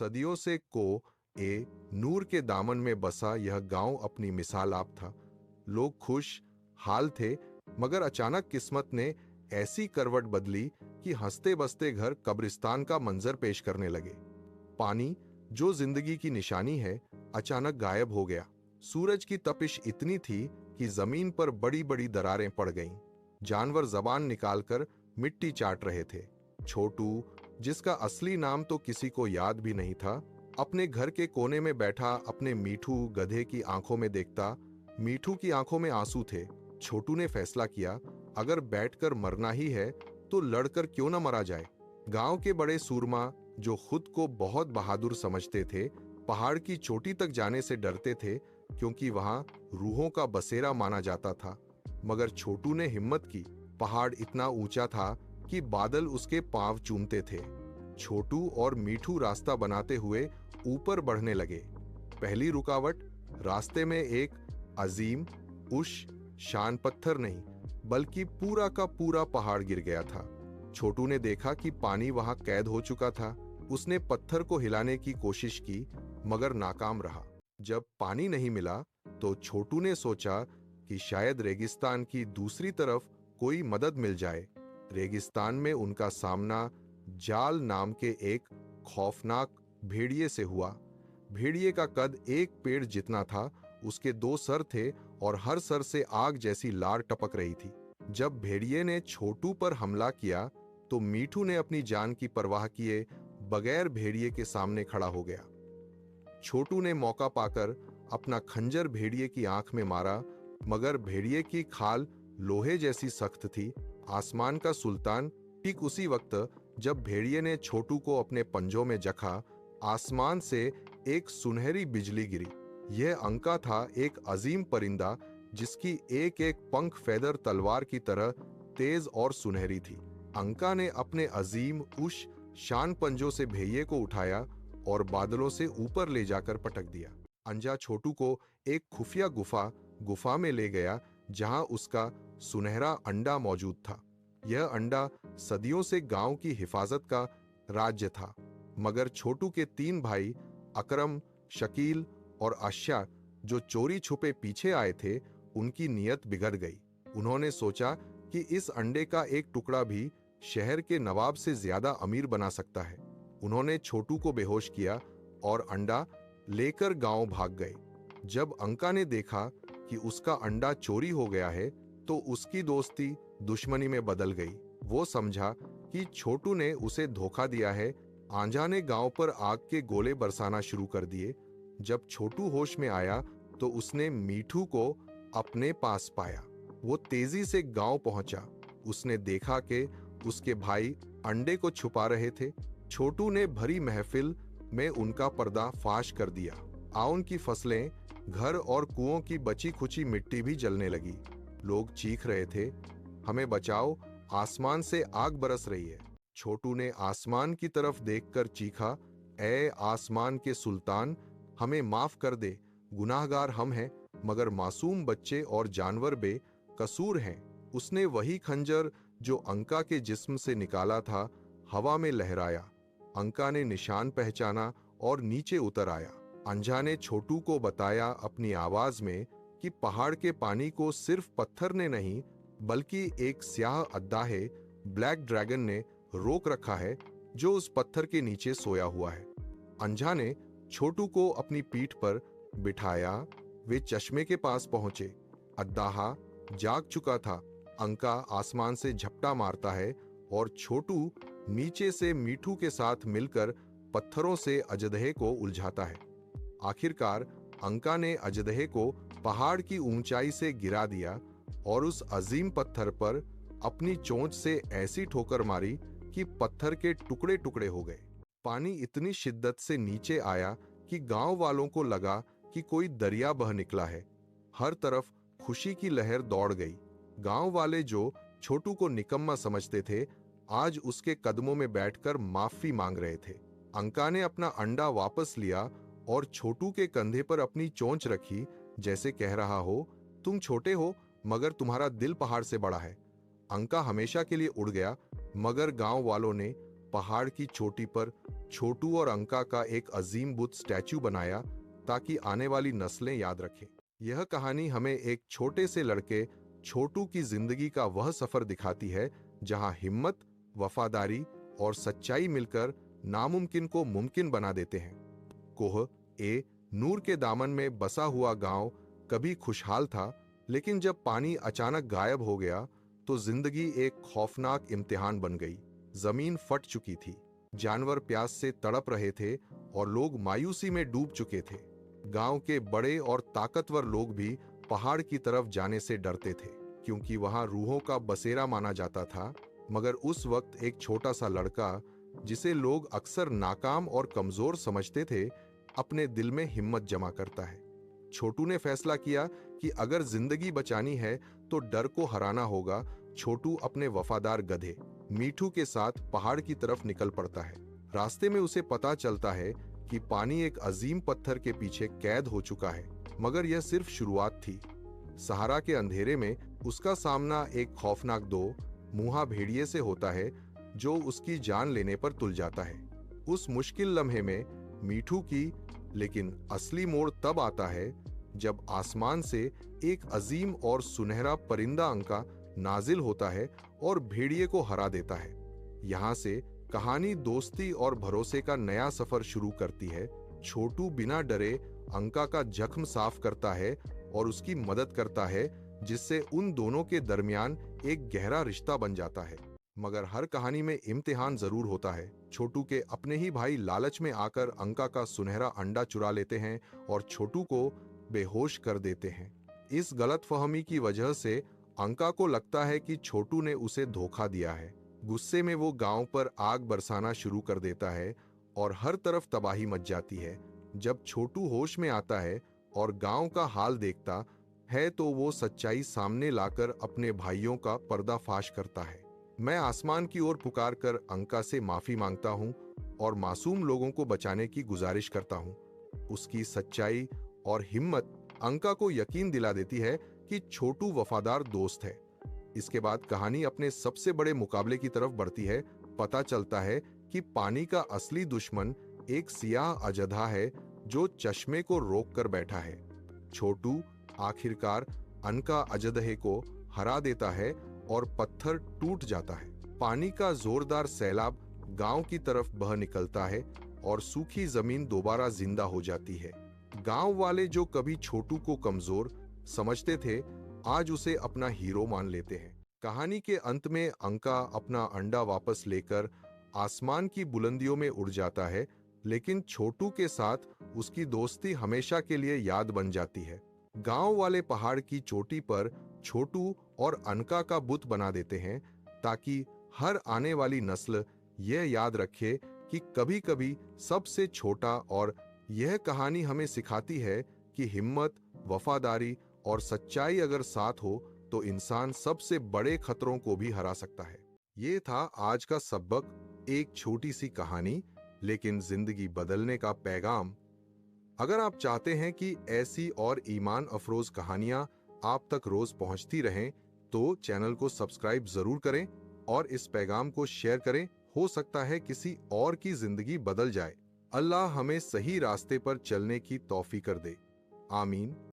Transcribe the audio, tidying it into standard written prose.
सदियों से नूर के दामन में बसा यह गांव अपनी मिसाल आप था। लोग खुश हाल थे, मगर अचानक किस्मत ने ऐसी करवट बदली कि हंसते बसते घर कब्रिस्तान का मंजर पेश करने लगे। पानी, जो जिंदगी की निशानी है, अचानक गायब हो गया। सूरज की तपिश इतनी थी कि जमीन पर बड़ी बड़ी दरारें पड़ गईं। जानवर जबान निकालकर मिट्टी चाट रहे थे। छोटू, जिसका असली नाम तो किसी को याद भी नहीं था, अपने घर के कोने में बैठा अपने मीठू गधे की आंखों में देखता। मीठू की आंखों में आंसू थे। छोटू ने फैसला किया, अगर बैठकर मरना ही है तो लड़कर क्यों न मरा जाए। गांव के बड़े सूरमा, जो खुद को बहुत बहादुर समझते थे, पहाड़ की चोटी तक जाने से डरते थे, क्योंकि वहां रूहों का बसेरा माना जाता था। मगर छोटू ने हिम्मत की। पहाड़ इतना ऊंचा था कि बादल उसके पांव चूमते थे। छोटू और मीठू रास्ता बनाते हुए ऊपर बढ़ने लगे। पहली रुकावट, रास्ते में एक अजीम उश शान पत्थर नहीं, बल्कि पूरा का पूरा पहाड़ गिर गया था। छोटू ने देखा कि पानी वहां कैद हो चुका था। उसने पत्थर को हिलाने की कोशिश की, मगर नाकाम रहा। जब पानी नहीं मिला तो छोटू ने सोचा कि शायद रेगिस्तान की दूसरी तरफ कोई मदद मिल जाए। रेगिस्तान में उनका सामना जाल नाम के एक खौफनाक भेड़िए से हुआ। भेड़िए का कद एक पेड़ जितना था, उसके 2 सर थे और हर सर से आग जैसी लार टपक रही थी। जब भेड़िए ने छोटू पर हमला किया तो मीठू ने अपनी जान की परवाह किए बगैर भेड़िए के सामने खड़ा हो गया। छोटू ने मौका पाकर अपना खंजर भेड़िए की आंख में मारा, मगर भेड़िए की खाल लोहे जैसी सख्त थी। आसमान का सुल्तान, ठीक उसी वक्त जब भेड़िए ने छोटू को अपने पंजों में जखा, आसमान से एक सुनहरी बिजली गिरी। यह अंका था, एक अजीम परिंदा जिसकी एक एक पंख फेदर तलवार की तरह तेज और सुनहरी थी। अंका ने अपने अजीम उश शान पंजों से भेड़िए को उठाया और बादलों से ऊपर ले जाकर पटक दिया। अंजा छोटू को एक खुफिया गुफा में ले गया, जहां उसका सुनहरा अंडा मौजूद था। यह अंडा सदियों से गांव की हिफाजत का राज्य था, मगर छोटू के 3 भाई अकरम, शकील और आशा, जो चोरी छुपे पीछे आए थे, उनकी नीयत बिगड़ गई। उन्होंने सोचा कि इस अंडे का एक टुकड़ा भी शहर के नवाब से ज्यादा अमीर बना सकता है। उन्होंने छोटू को बेहोश किया और अंडा लेकर गांव भाग गए। जब अंका ने देखा कि उसका अंडा चोरी हो गया है, तो उसकी दोस्ती दुश्मनी में बदल गई। वो समझा कि छोटू ने उसे धोखा दिया है। आंजा ने गांव पर आग के गोले बरसाना शुरू कर दिए। जब छोटू होश में आया तो उसने मीठू को अपने पास पाया। वो तेजी से गांव पहुंचा। उसने देखा कि उसके भाई अंडे को छुपा रहे थे। छोटू ने भरी महफिल में उनका पर्दा फाश कर दिया। आउन की फसलें, घर और कुओं की बची खुची मिट्टी भी जलने लगी। लोग चीख रहे थे, हमें बचाओ, आसमान से आग बरस रही है। छोटू ने आसमान की तरफ देखकर चीखा, ए आसमान के सुल्तान, हमें माफ कर दे, गुनाहगार हम हैं, मगर मासूम बच्चे और जानवर बेकसूर हैं। उसने वही खंजर जो अंका के जिस्म से निकाला था, हवा में लहराया। अंका ने निशान पहचाना और नीचे उतर आया। अंजा ने छोटू को बताया अपनी आवाज में कि पहाड़ के पानी को सिर्फ पत्थर ने नहीं, बल्कि एक स्याह अद्दाहे ब्लैक ड्रैगन ने रोक रखा है, जो उस पत्थर के नीचे सोया हुआ है। अंजा ने छोटू को अपनी पीठ पर बिठाया। वे चश्मे के पास पहुंचे। अद्दाहा जाग चुका था। अंका आसमान से झपटा मारता है और छोटू नीचे से मीठू के साथ मिलकर पत्थरों से अजदहे को उलझाता है। आखिरकार अंका ने अजदहे को पहाड़ की ऊंचाई से गिरा दिया और उस अजीम पत्थर पर अपनी चोंच से ऐसी ठोकर मारी कि पत्थर के टुकड़े टुकड़े हो गए। पानी इतनी शिद्दत से नीचे आया कि गांव वालों को लगा कि कोई दरिया बह निकला है। हर तरफ खुशी की लहर दौड़ गई। गांव वाले जो छोटू को निकम्मा समझते थे, आज उसके कदमों में बैठकर माफी मांग रहे थे। अंका ने अपना अंडा वापस लिया और छोटू के कंधे पर अपनी चोंच रखी, जैसे कह रहा हो, तुम छोटे हो मगर तुम्हारा दिल पहाड़ से बड़ा है। अंका हमेशा के लिए उड़ गया, मगर गांव वालों ने पहाड़ की चोटी पर छोटू और अंका का एक अजीम बुद्ध स्टैचू बनाया ताकि आने वाली नस्लें याद रखें। यह कहानी हमें एक छोटे से लड़के छोटू की जिंदगी का वह सफर दिखाती है जहां हिम्मत, वफादारी और सच्चाई मिलकर नामुमकिन को मुमकिन बना देते हैं। कोह ए नूर के दामन में बसा हुआ गांव कभी खुशहाल था, लेकिन जब पानी अचानक गायब हो गया तो जिंदगी एक खौफनाक इम्तिहान बन गई। जमीन फट चुकी थी, जानवर प्यास से तड़प रहे थे और लोग मायूसी में डूब चुके थे। गांव के बड़े और ताकतवर लोग भी पहाड़ की तरफ जाने से डरते थे, क्योंकि वहां रूहों का बसेरा माना जाता था। मगर उस वक्त एक छोटा सा लड़का, जिसे लोग अक्सर नाकाम और कमजोर समझते थे, अपने दिल में हिम्मत जमा करता है। छोटू ने फैसला किया कि अगर जिंदगी बचानी है तो डर को हराना होगा। छोटू अपने वफादार गधे मीठू के साथ पहाड़ की तरफ निकल पड़ता है। रास्ते में उसे पता चलता है कि पानी एक अजीम पत्थर के पीछे कैद हो चुका है, मगर यह सिर्फ शुरुआत थी। सहारा के अंधेरे में उसका सामना एक खौफनाक दो मुंहा भेड़िए से होता है, जो उसकी जान लेने पर तुल जाता है। उस मुश्किल लम्हे में मीठू की लेकिन असली मोड़ तब आता है जब आसमान से एक अजीम और सुनहरा परिंदा अंका नाजिल होता है और भेड़िए को हरा देता है। यहाँ से कहानी दोस्ती और भरोसे का नया सफर शुरू करती है। छोटू बिना डरे अंका का जख्म साफ करता है और उसकी मदद करता है, जिससे उन दोनों के दरमियान एक गहरा रिश्ता बन जाता है। मगर हर कहानी में इम्तिहान जरूर होता है। छोटू के अपने ही भाई लालच में आकर अंका का सुनहरा अंडा चुरा लेते हैं और छोटू को बेहोश कर देते हैं। इस गलतफहमी की वजह से अंका को लगता है कि छोटू ने उसे धोखा दिया है। गुस्से में वो गांव पर आग बरसाना शुरू कर देता है और हर तरफ तबाही मच जाती है। जब छोटू होश में आता है और गांव का हाल देखता है तो वो सच्चाई सामने लाकर अपने भाइयों का पर्दाफाश करता है। मैं आसमान की ओर पुकार कर अंका से माफी मांगता हूँ और मासूम लोगों को बचाने की गुजारिश करता हूँ। उसकी सच्चाई और हिम्मत अंका को यकीन दिला देती है कि छोटू वफादार दोस्त है। इसके बाद कहानी अपने सबसे बड़े मुकाबले की तरफ बढ़ती है। पता चलता है कि पानी का असली दुश्मन एक सियाह अजधा है जो चश्मे को रोक कर बैठा है। छोटू आखिरकार अनका अजदहे को हरा देता है और पत्थर टूट जाता है। पानी का जोरदार सैलाब गांव की तरफ बह निकलता है और सूखी जमीन दोबारा जिंदा हो जाती है। गांव वाले जो कभी छोटू को कमजोर समझते थे, आज उसे अपना हीरो मान लेते हैं। कहानी के अंत में अंका अपना अंडा वापस लेकर आसमान की बुलंदियों में उड़ जाता है, लेकिन छोटू के साथ उसकी दोस्ती हमेशा के लिए याद बन जाती है। गांव वाले पहाड़ की चोटी पर छोटू और अनका का बुत बना देते हैं ताकि हर आने वाली नस्ल यह याद रखे कि कभी-कभी सबसे छोटा। और यह कहानी हमें सिखाती है कि हिम्मत, वफादारी और सच्चाई अगर साथ हो तो इंसान सबसे बड़े खतरों को भी हरा सकता है। ये था आज का सबक, एक छोटी सी कहानी लेकिन जिंदगी बदलने का पैगाम। अगर आप चाहते हैं कि ऐसी और ईमान अफरोज कहानियां आप तक रोज पहुंचती रहें, तो चैनल को सब्सक्राइब जरूर करें और इस पैगाम को शेयर करें। हो सकता है किसी और की जिंदगी बदल जाए। अल्लाह हमें सही रास्ते पर चलने की तौफीक कर दे। आमीन।